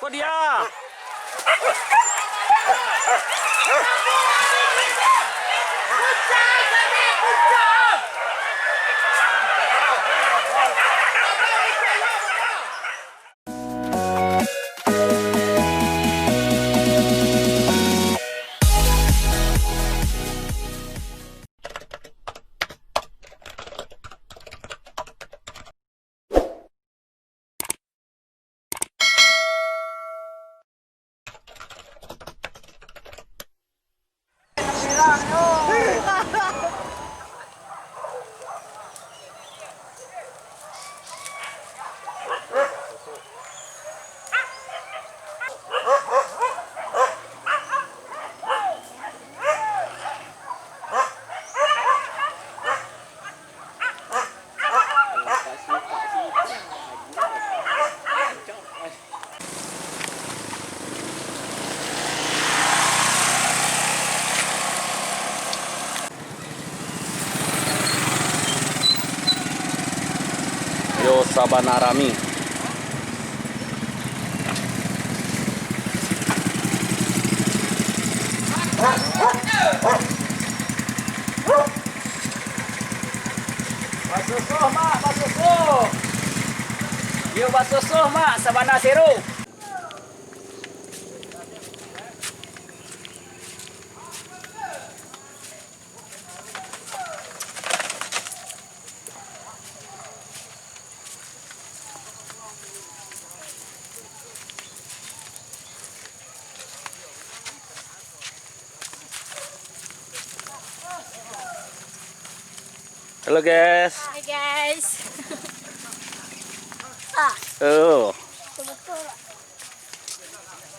Kok dia? Yo Sabana rami. Basusuh mak, basusuh. Yo basusuh mak, Sabana seru. Halo guys. Hai guys. Oh. Betul.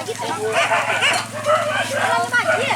Gitu. Kalau lagi.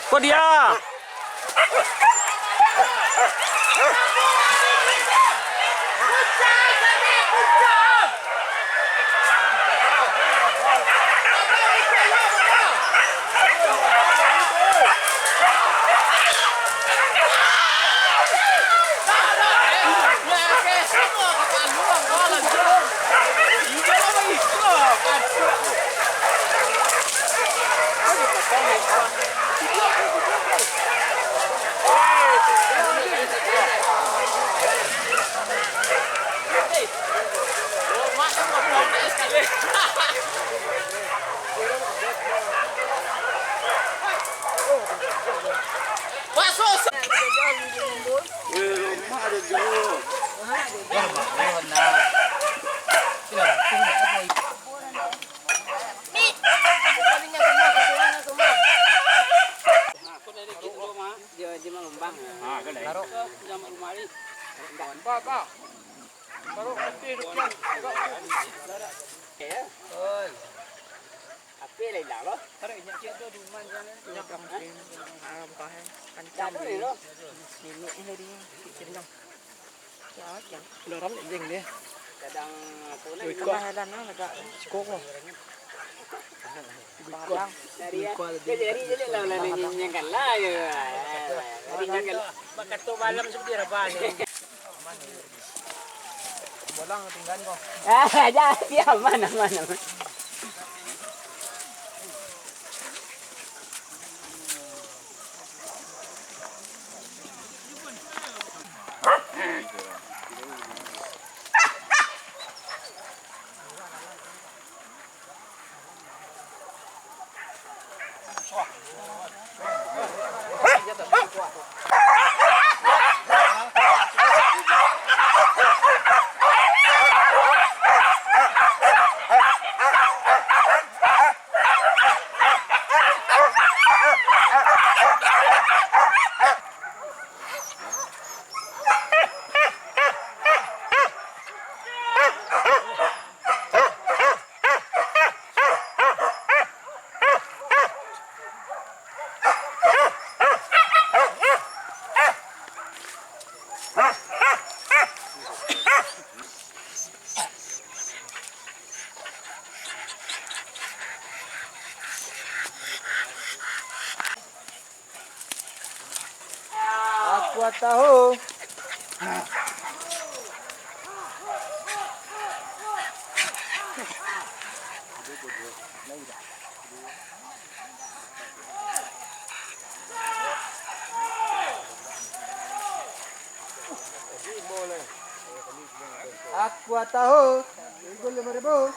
Kok dia? Dia mana. kuat tahu. Aqua tahu. 5.000.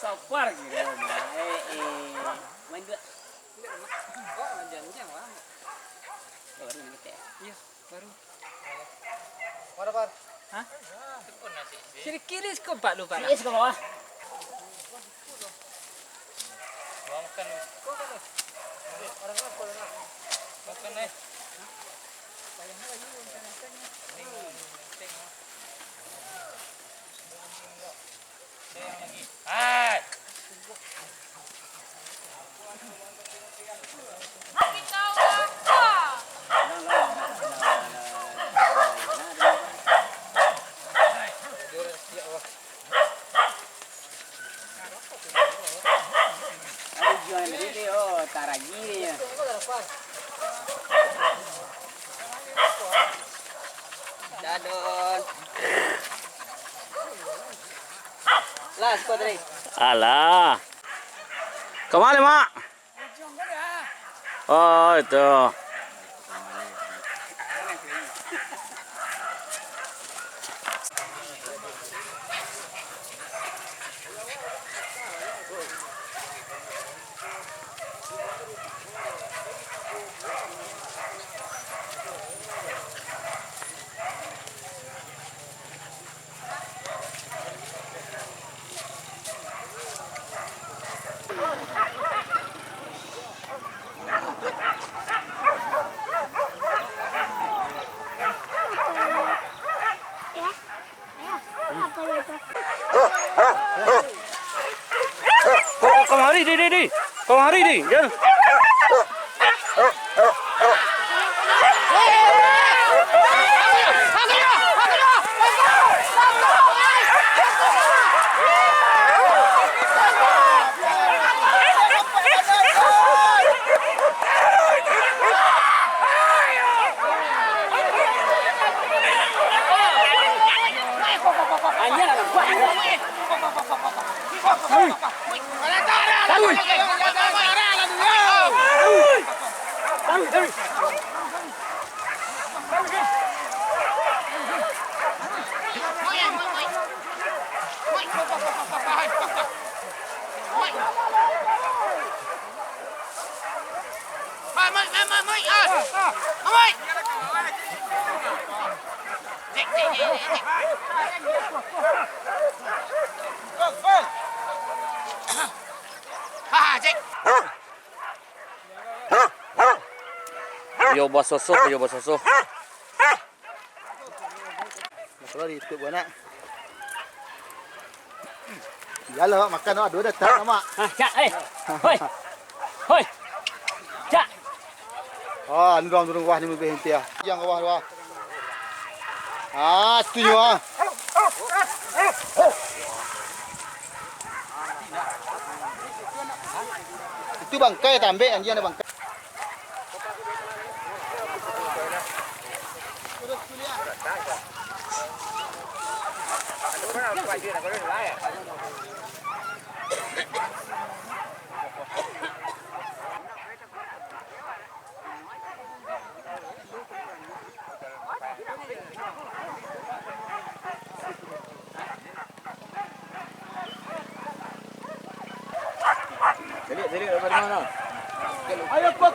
Sopar gitu. Main dua. Oh, jangan lah. Baru ini teh. Iya, baru. Mana Pak? Hah? Sini kiri kok Pak lupa. Kiri ke bawah. Makan. Makan eh. Hai. Taragi. Dadon. Las kuadri. Alah. Kemana, Mak? Oh, itu. Kemari, di. Kemari, di. Jangan. Yo basoso. Kalau itu buana. Ya lo makan no aduh datang nama. Cak, hoi. Hoi. Cak. Oh, anu dorong wah ni mesti henti ah. Yang wah. Ah, setuju ah. Itu bangkai tambe anjing ada bangkai. Jadi dari mana? Ayo kuat.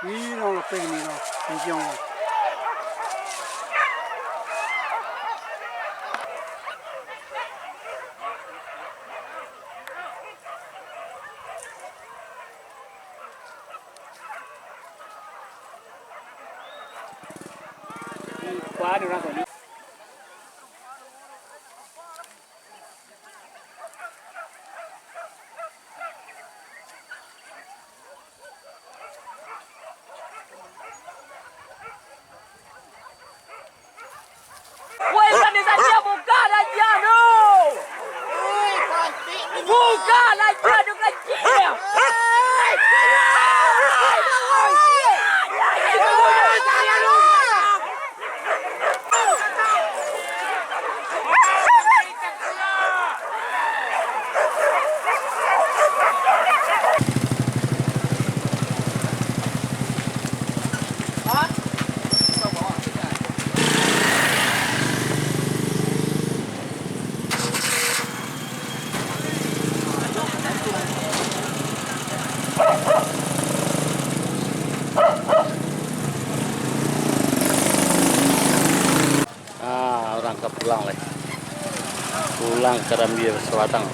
Ini no lo pegni no, vediamo. Quá được ra khỏi đi. Woi, berani saja buka aja no. Buka aja tu kecil. Orang ke pulang lagi. Pulang Karambia Sabatang.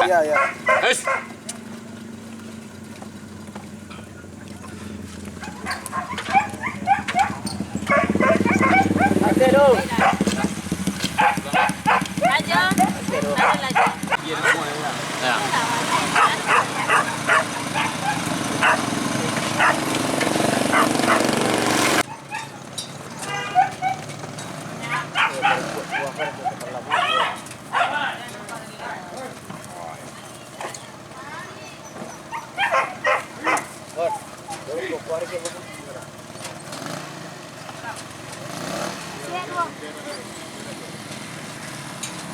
Ya, ya. Hei. Ayo. Aja. Aja lagi. Ya.